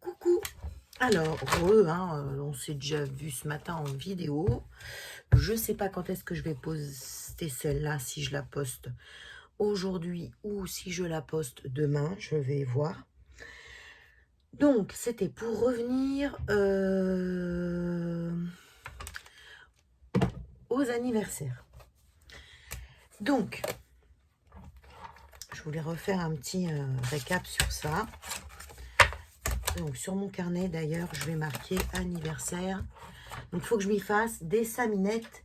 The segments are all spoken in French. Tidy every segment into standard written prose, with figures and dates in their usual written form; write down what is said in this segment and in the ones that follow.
Coucou. Alors, on s'est déjà vu ce matin en vidéo. Je sais pas quand est-ce que je vais poster celle-là, si je la poste aujourd'hui ou si je la poste demain, je vais voir. Donc, c'était pour revenir aux anniversaires. Donc, je voulais refaire un petit récap sur ça. Donc, sur mon carnet, d'ailleurs, je vais marquer anniversaire. Donc, il faut que je m'y fasse des saminettes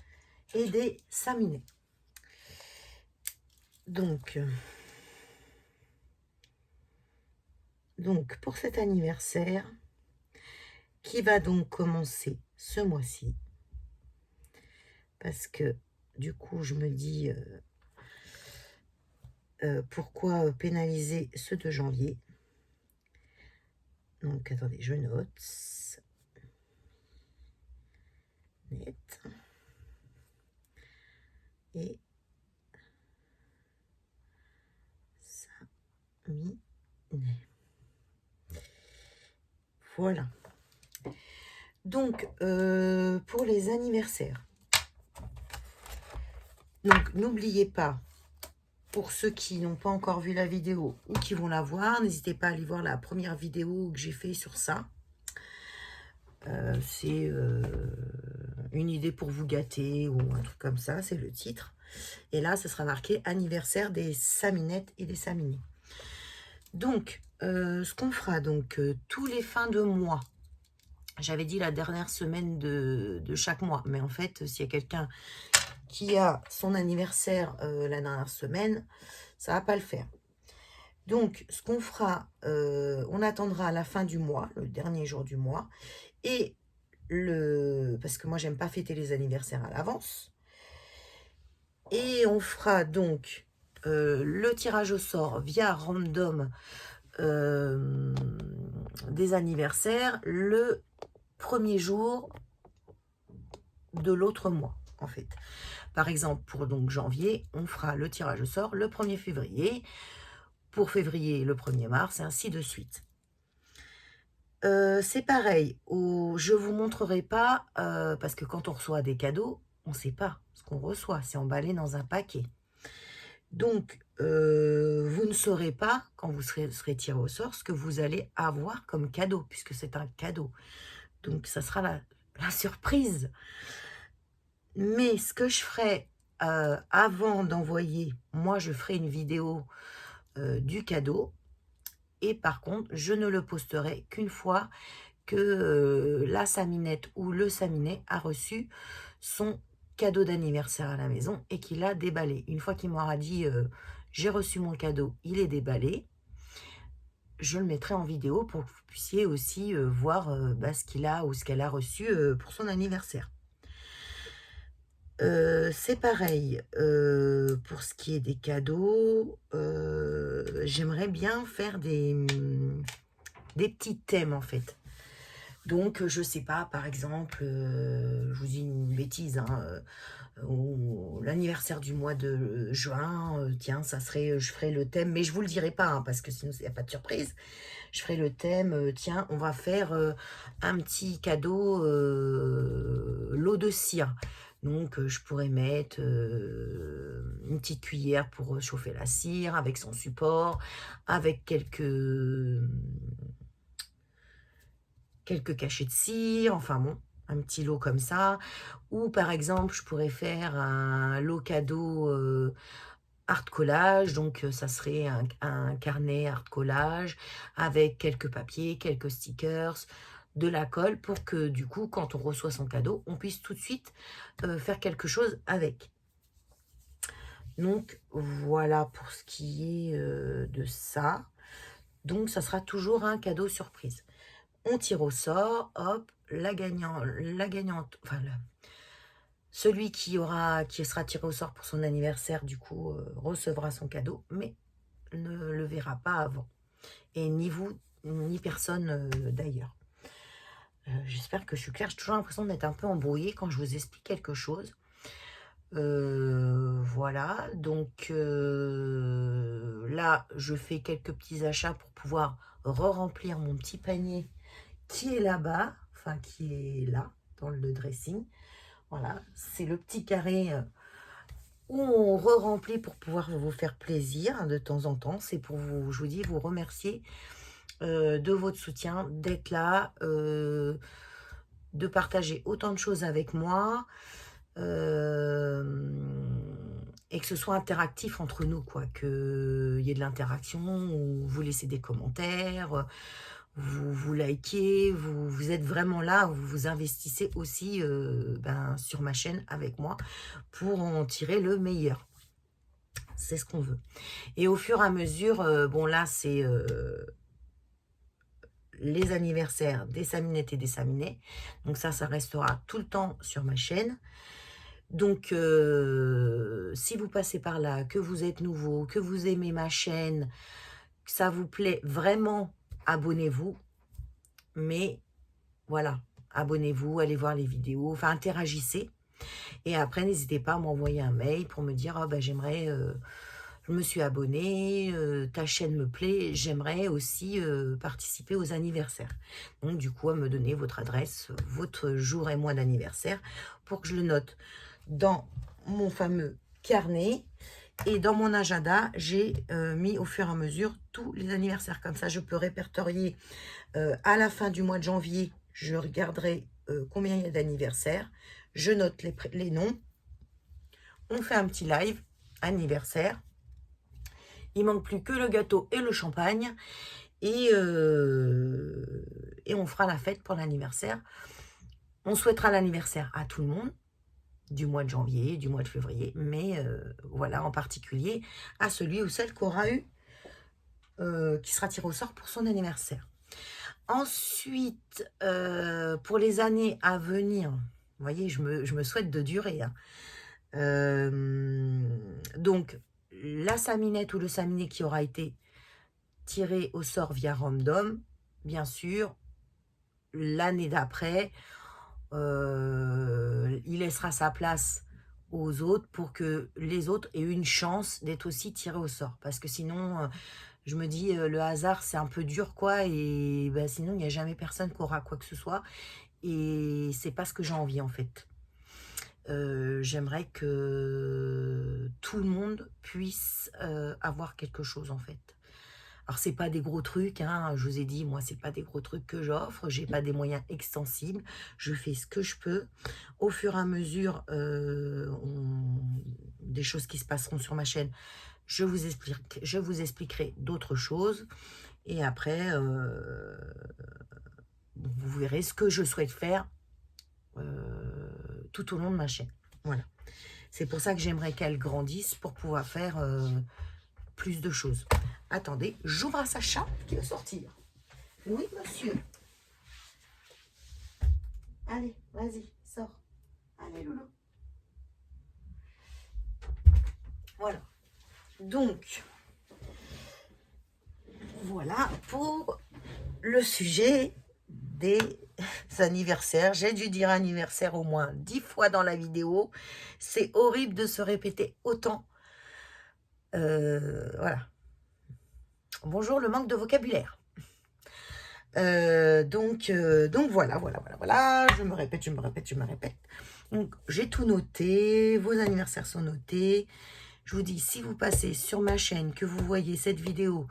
et des saminets. Donc, pour cet anniversaire, qui va donc commencer ce mois-ci, parce que du coup, je me dis, pourquoi pénaliser ceux de janvier? Donc, attendez, je note. Net. Et ça, mi, voilà. Donc, pour les anniversaires, donc n'oubliez pas, pour ceux qui n'ont pas encore vu la vidéo ou qui vont la voir, n'hésitez pas à aller voir la première vidéo que j'ai fait sur ça. C'est une idée pour vous gâter ou un truc comme ça, c'est le titre. Et là, ce sera marqué anniversaire des saminettes et des saminés. Donc, ce qu'on fera, donc, tous les fins de mois, j'avais dit la dernière semaine de chaque mois, mais en fait, s'il y a quelqu'un qui a son anniversaire la dernière semaine, ça va pas le faire. Donc, ce qu'on fera, on attendra à la fin du mois, le dernier jour du mois, et parce que moi, j'aime pas fêter les anniversaires à l'avance. Et on fera donc le tirage au sort via random des anniversaires le premier jour de l'autre mois, en fait. Par exemple, pour donc janvier, on fera le tirage au sort le 1er février, pour février le 1er mars, et ainsi de suite. C'est pareil, je vous montrerai pas, parce que quand on reçoit des cadeaux, on ne sait pas ce qu'on reçoit, c'est emballé dans un paquet. Donc, vous ne saurez pas, quand vous serez tiré au sort, ce que vous allez avoir comme cadeau, puisque c'est un cadeau. Donc, ça sera la surprise. Mais ce que je ferai avant d'envoyer, moi, je ferai une vidéo du cadeau. Et par contre, je ne le posterai qu'une fois que la saminette ou le saminet a reçu son cadeau d'anniversaire à la maison et qu'il a déballé. Une fois qu'il m'aura dit j'ai reçu mon cadeau, il est déballé, je le mettrai en vidéo pour que vous puissiez aussi voir ce qu'il a ou ce qu'elle a reçu pour son anniversaire. C'est pareil pour ce qui est des cadeaux. J'aimerais bien faire des petits thèmes en fait. Donc, je sais pas, par exemple, je vous dis une bêtise, l'anniversaire du mois de juin, tiens, ça serait, je ferai le thème, mais je vous le dirai pas, parce que sinon il n'y a pas de surprise. Je ferai le thème, tiens, on va faire un petit cadeau, l'eau de cire. Donc, je pourrais mettre une petite cuillère pour chauffer la cire avec son support, avec quelques cachets de cire, enfin bon, un petit lot comme ça. Ou par exemple, je pourrais faire un lot cadeau art collage, donc ça serait un carnet art collage avec quelques papiers, quelques stickers, de la colle pour que du coup, quand on reçoit son cadeau, on puisse tout de suite faire quelque chose avec. Donc voilà pour ce qui est de ça. Donc ça sera toujours un cadeau surprise. On tire au sort, hop, la gagnante, enfin celui qui sera tiré au sort pour son anniversaire, du coup, recevra son cadeau, mais ne le verra pas avant. Et ni vous, ni personne d'ailleurs. J'espère que je suis claire. J'ai toujours l'impression d'être un peu embrouillée quand je vous explique quelque chose. Voilà, donc là, je fais quelques petits achats pour pouvoir re-remplir mon petit panier qui est là-bas, enfin qui est là, dans le dressing. Voilà, c'est le petit carré où on re-remplit pour pouvoir vous faire plaisir de temps en temps. C'est pour vous, je vous dis, vous remercier de votre soutien, d'être là, de partager autant de choses avec moi. Et que ce soit interactif entre nous, quoi, qu'il y ait de l'interaction, ou vous laissez des commentaires, vous likez, vous êtes vraiment là, vous vous investissez aussi sur ma chaîne avec moi pour en tirer le meilleur. C'est ce qu'on veut. Et au fur et à mesure, bon là c'est les anniversaires des Saminettes et des Saminets, donc ça restera tout le temps sur ma chaîne. Donc, si vous passez par là, que vous êtes nouveau, que vous aimez ma chaîne, que ça vous plaît vraiment, abonnez-vous. Mais voilà, abonnez-vous, allez voir les vidéos, enfin interagissez. Et après, n'hésitez pas à m'envoyer un mail pour me dire, oh, j'aimerais, je me suis abonnée, ta chaîne me plaît, j'aimerais aussi participer aux anniversaires. Donc, du coup, à me donner votre adresse, votre jour et mois d'anniversaire pour que je le note dans mon fameux carnet. Et dans mon agenda, j'ai mis au fur et à mesure tous les anniversaires. Comme ça, je peux répertorier à la fin du mois de janvier. Je regarderai combien il y a d'anniversaires. Je note les noms. On fait un petit live anniversaire. Il manque plus que le gâteau et le champagne. Et on fera la fête pour l'anniversaire. On souhaitera l'anniversaire à tout le monde. Du mois de janvier, du mois de février, mais voilà, en particulier à celui ou celle qui aura eu, qui sera tiré au sort pour son anniversaire. Ensuite, pour les années à venir, vous voyez, je me souhaite de durer. Hein. Donc, la Saminette ou le Saminet qui aura été tiré au sort via Random, bien sûr, l'année d'après, il laissera sa place aux autres pour que les autres aient une chance d'être aussi tirés au sort. Parce que sinon, je me dis, le hasard, c'est un peu dur, quoi. Et sinon, il n'y a jamais personne qui aura quoi que ce soit. Et c'est pas ce que j'ai envie, en fait. J'aimerais que tout le monde puisse avoir quelque chose, en fait. Alors, c'est pas des gros trucs, hein, je vous ai dit, moi, c'est pas des gros trucs que j'offre, j'ai pas des moyens extensibles, je fais ce que je peux. Au fur et à mesure, des choses qui se passeront sur ma chaîne, je vous expliquerai d'autres choses. Et après, vous verrez ce que je souhaite faire tout au long de ma chaîne. Voilà. C'est pour ça que j'aimerais qu'elle grandisse pour pouvoir faire plus de choses. Attendez, j'ouvre à Sacha qui va sortir. Oui, monsieur. Allez, vas-y, sors. Allez, loulou. Voilà. Donc, voilà pour le sujet des anniversaires. J'ai dû dire anniversaire au moins 10 fois dans la vidéo. C'est horrible de se répéter autant. Voilà. Bonjour, le manque de vocabulaire. Donc voilà. Je me répète. Donc, j'ai tout noté. Vos anniversaires sont notés. Je vous dis, si vous passez sur ma chaîne, que vous voyez cette vidéo,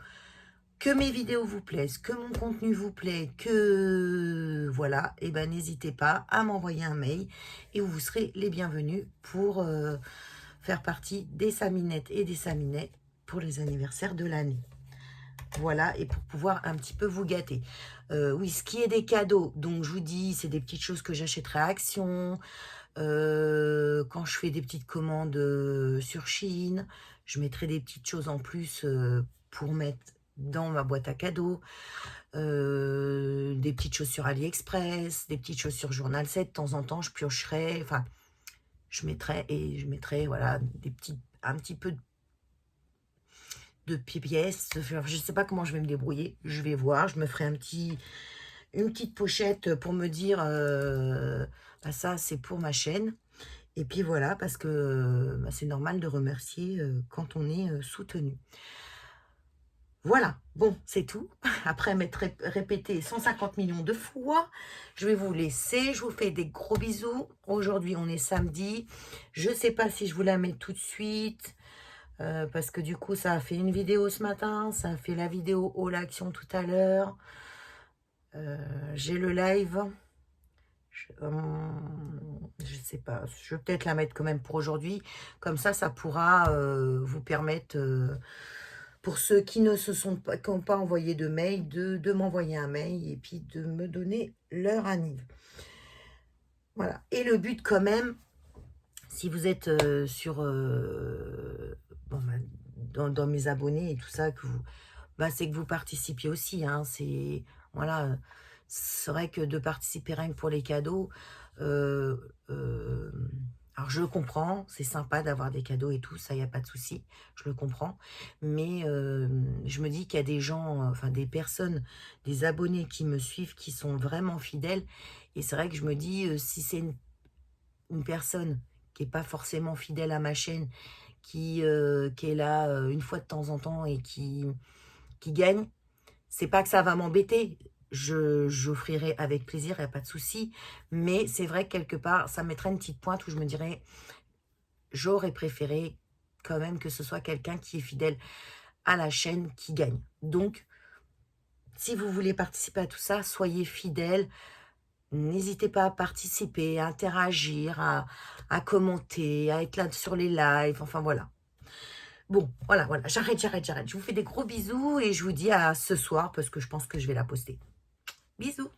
que mes vidéos vous plaisent, que mon contenu vous plaît, que voilà, et n'hésitez pas à m'envoyer un mail et vous serez les bienvenus pour faire partie des Saminettes et des Saminets pour les anniversaires de l'année. Voilà, et pour pouvoir un petit peu vous gâter. Oui, ce qui est des cadeaux, donc je vous dis, c'est des petites choses que j'achèterai à Action. Quand je fais des petites commandes sur Chine, je mettrai des petites choses en plus pour mettre dans ma boîte à cadeaux. Des petites choses sur AliExpress, des petites choses sur Journal 7. De temps en temps, je piocherai, enfin, je mettrai, voilà, un petit peu de pièces. Je ne sais pas comment je vais me débrouiller. Je vais voir. Je me ferai une petite pochette pour me dire ça, c'est pour ma chaîne. Et puis voilà, parce que, c'est normal de remercier, quand on est, soutenu. Voilà, bon, c'est tout. Après m'être répété 150 millions de fois, je vais vous laisser. Je vous fais des gros bisous. Aujourd'hui, on est samedi. Je ne sais pas si je vous la mets tout de suite, parce que du coup, ça a fait une vidéo ce matin. Ça a fait la vidéo All Action tout à l'heure. J'ai le live. Je sais pas. Je vais peut-être la mettre quand même pour aujourd'hui. Comme ça pourra vous permettre... pour ceux qui ne se sont pas, qui n'ont pas envoyé de mail, de m'envoyer un mail et puis de me donner leur anniv. Voilà. Et le but quand même, si vous êtes sur bon, dans mes abonnés et tout ça, que vous, c'est que vous participiez aussi. Hein, c'est voilà, c'est vrai que de participer rien que pour les cadeaux. euh, euh, alors je le comprends, c'est sympa d'avoir des cadeaux et tout, ça y a pas de souci, je le comprends. Mais je me dis qu'il y a des gens, enfin des personnes, des abonnés qui me suivent, qui sont vraiment fidèles. Et c'est vrai que je me dis, si c'est une personne qui est pas forcément fidèle à ma chaîne, qui est là une fois de temps en temps et qui gagne, c'est pas que ça va m'embêter. J'offrirai avec plaisir, il n'y a pas de souci. Mais c'est vrai que quelque part, ça mettrait une petite pointe où je me dirais, j'aurais préféré quand même que ce soit quelqu'un qui est fidèle à la chaîne qui gagne. Donc, si vous voulez participer à tout ça, soyez fidèles. N'hésitez pas à participer, à interagir, à commenter, à être là sur les lives. Enfin, voilà. Bon, voilà. J'arrête. Je vous fais des gros bisous et je vous dis à ce soir parce que je pense que je vais la poster. Bisous.